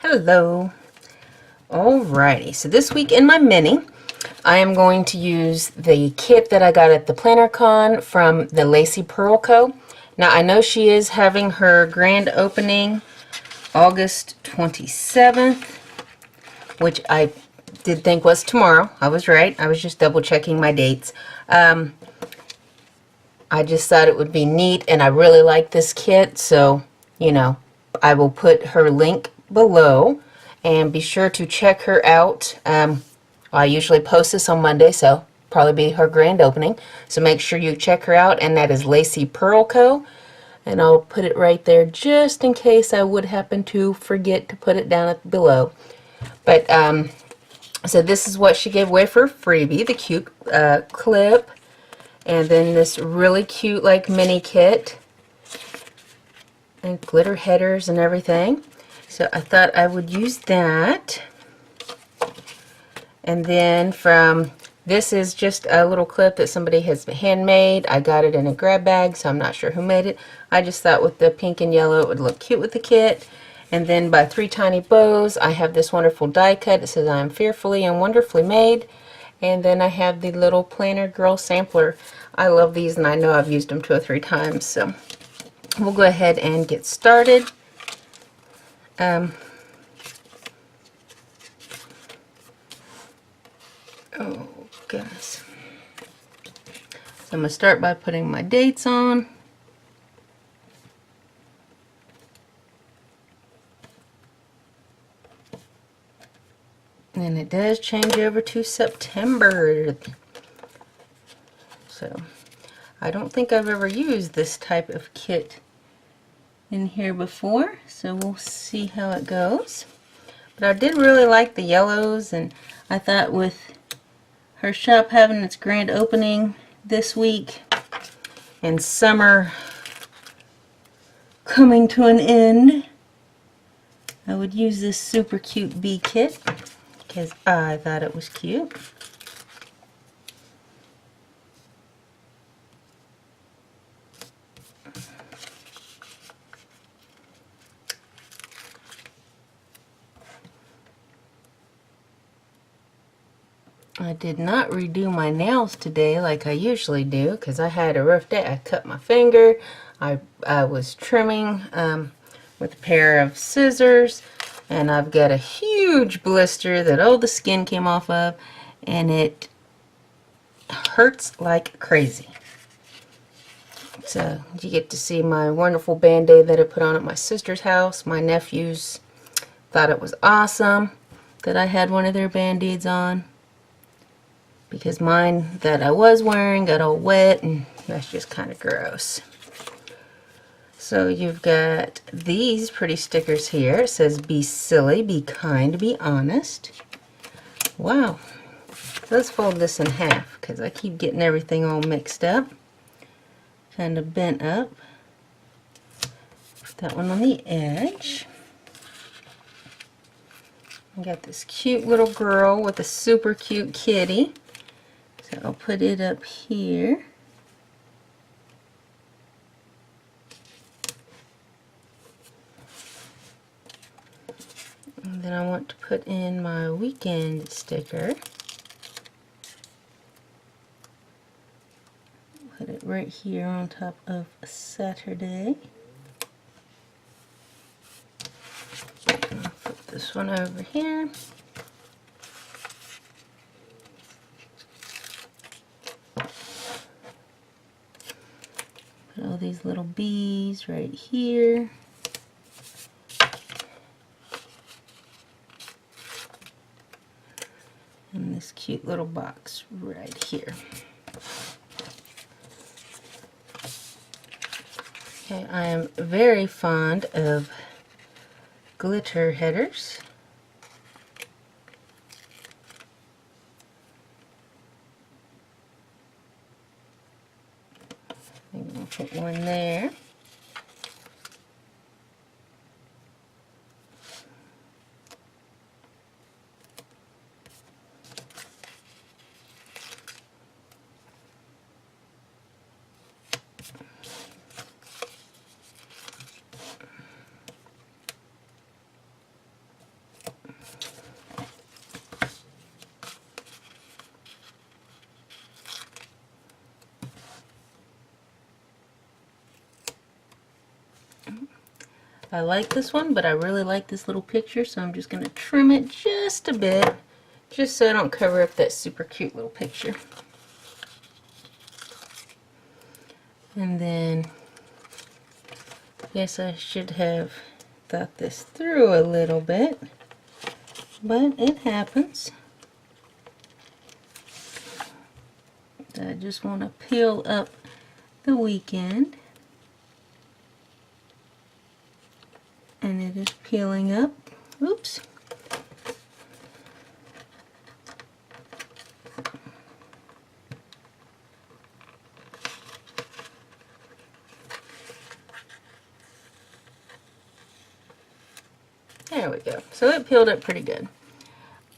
Hello. Alrighty, so this week in my mini, I am going to use the kit that I got at the Planner Con from the Lacee Pearl Co. Now I know she is having her grand opening August 27th, which I did think was tomorrow. I was right. I was just double checking my dates. I just thought it would be neat, and I really like this kit, so, you know, I will put her link below, and be sure to check her out. I usually post this on Monday, so probably be her grand opening, so make sure you check her out, and that is Lacee Pearl Co. And I'll put it right there just in case I would happen to forget to put it down below. But, so this is what she gave away for a freebie, the cute clip. And then this really cute like mini kit and glitter headers and everything. So I thought I would use that. And then this is just a little clip that somebody has handmade. I got it in a grab bag, so I'm not sure who made it. I just thought with the pink and yellow it would look cute with the kit. And then by 3 Tiny Bows, I have this wonderful die cut. It says I am fearfully and wonderfully made. And then I have the little Planner Girl sampler. I love these, and I know I've used them 2 or 3 times, so we'll go ahead and get started. Oh goodness. So I'm going to start by putting my dates on. And it does change over to September. So I don't think I've ever used this type of kit in here before, so we'll see how it goes. But I did really like the yellows, and I thought with her shop having its grand opening this week and summer coming to an end, I would use this super cute bee kit because I thought it was cute. I did not redo my nails today like I usually do because I had a rough day. I cut my finger. I was trimming with a pair of scissors, and I've got a huge blister that all the skin came off of, and it hurts like crazy. So you get to see my wonderful band-aid that I put on at my sister's house. My nephews thought it was awesome that I had one of their band-aids on, because mine that I was wearing got all wet, and that's just kind of gross. So you've got these pretty stickers here. It says, be silly, be kind, be honest. Wow. Let's fold this in half because I keep getting everything all mixed up. Kind of bent up. Put that one on the edge. I got this cute little girl with a super cute kitty. So I'll put it up here. And then I want to put in my weekend sticker. Put it right here on top of Saturday. I'll put this one over here. Put all these little bees right here. And this cute little box right here. Okay, I am very fond of glitter headers. I'm going to put one there. I like this one, but I really like this little picture, so I'm just going to trim it just a bit, just so I don't cover up that super cute little picture. And then, yes, I should have thought this through a little bit, but it happens. I just want to peel up the weekend, and it is peeling up. Oops. There we go. So it peeled up pretty good.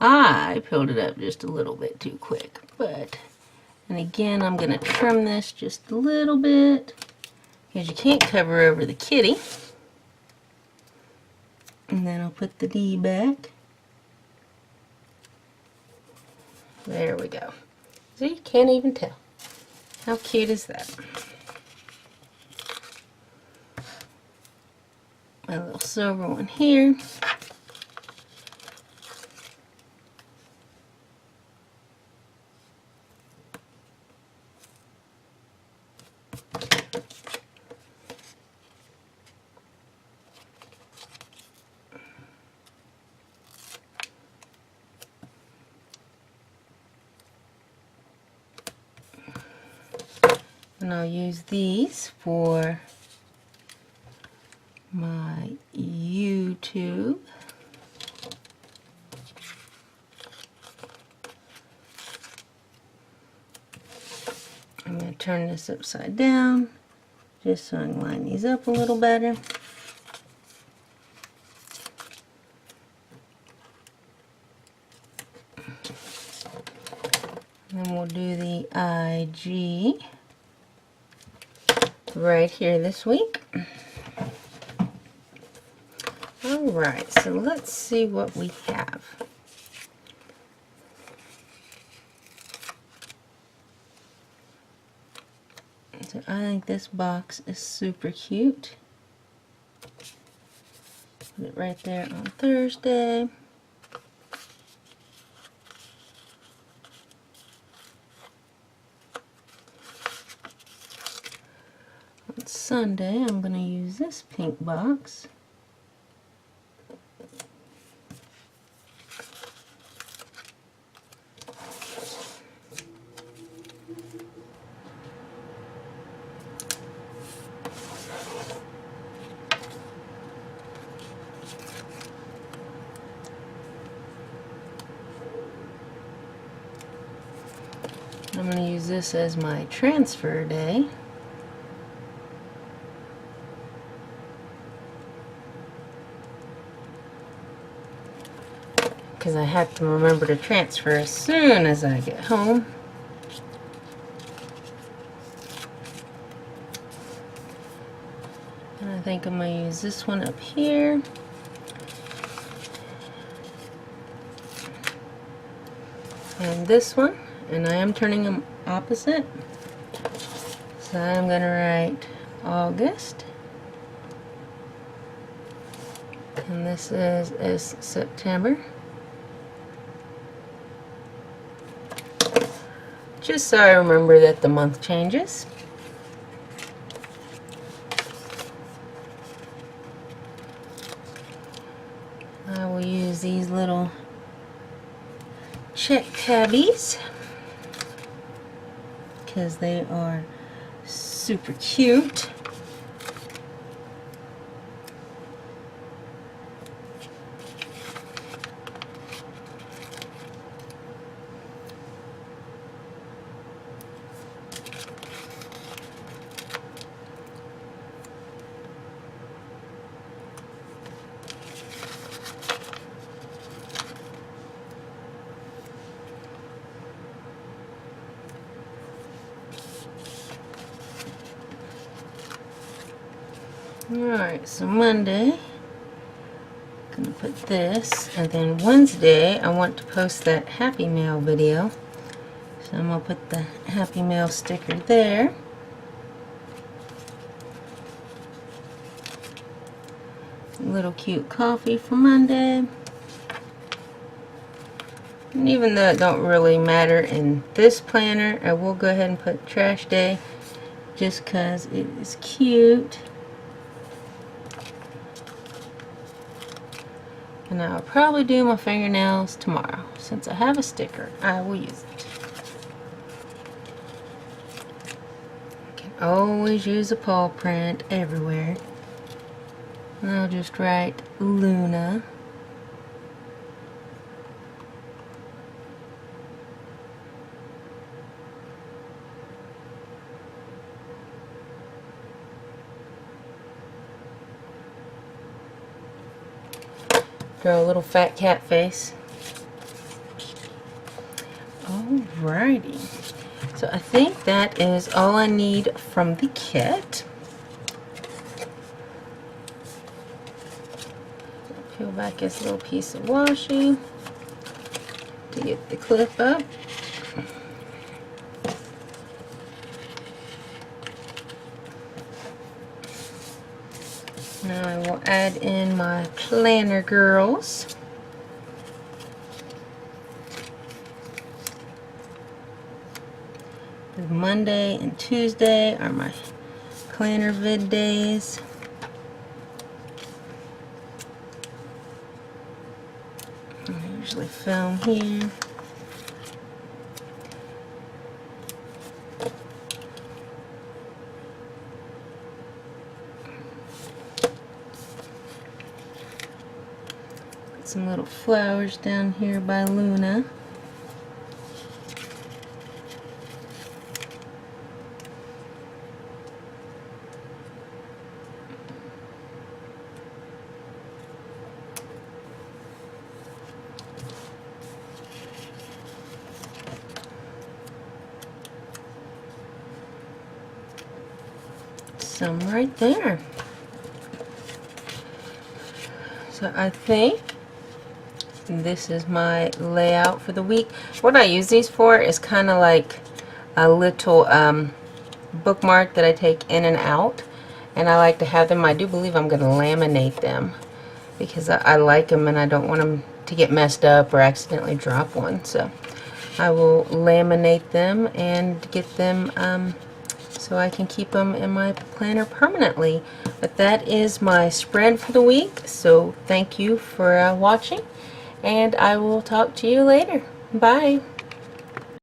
I peeled it up just a little bit too quick, but, and again, I'm going to trim this just a little bit because you can't cover over the kitty. And then I'll put the D back. There we go. See, you can't even tell. How cute is that? My little silver one here. And I'll use these for my YouTube. I'm going to turn this upside down just so I can line these up a little better. And then we'll do the IG right here this week. Alright, so let's see what we have. So I think this box is super cute. Put it right there on Thursday. On Sunday, I'm going to use this pink box. I'm going to use this as my transfer day. Because I have to remember to transfer as soon as I get home. And I think I'm going to use this one up here. And this one. And I am turning them opposite. So I'm going to write August. And this is September. Just so I remember that the month changes. I will use these little check tabbies because they are super cute. Alright, so Monday, I'm going to put this, and then Wednesday, I want to post that Happy Mail video. So I'm going to put the Happy Mail sticker there. Little cute coffee for Monday. And even though it don't really matter in this planner, I will go ahead and put trash day just because it is cute. And I'll probably do my fingernails tomorrow. Since I have a sticker, I will use it. I can always use a paw print everywhere. And I'll just write Luna. Draw a little fat cat face. Alrighty. So I think that is all I need from the kit. Peel back this little piece of washi to get the clip up. Now I will add in my planner girls. Monday and Tuesday are my planner vid days. I usually film here. Put some little flowers down here by Luna. Some right there. So I think this is my layout for the week. What I use these for is kind of like a little bookmark that I take in and out, and I like to have them. I do believe I'm going to laminate them because I like them and I don't want them to get messed up or accidentally drop one. So I will laminate them and get them so I can keep them in my planner permanently. But that is my spread for the week. So thank you for watching, and I will talk to you later. Bye.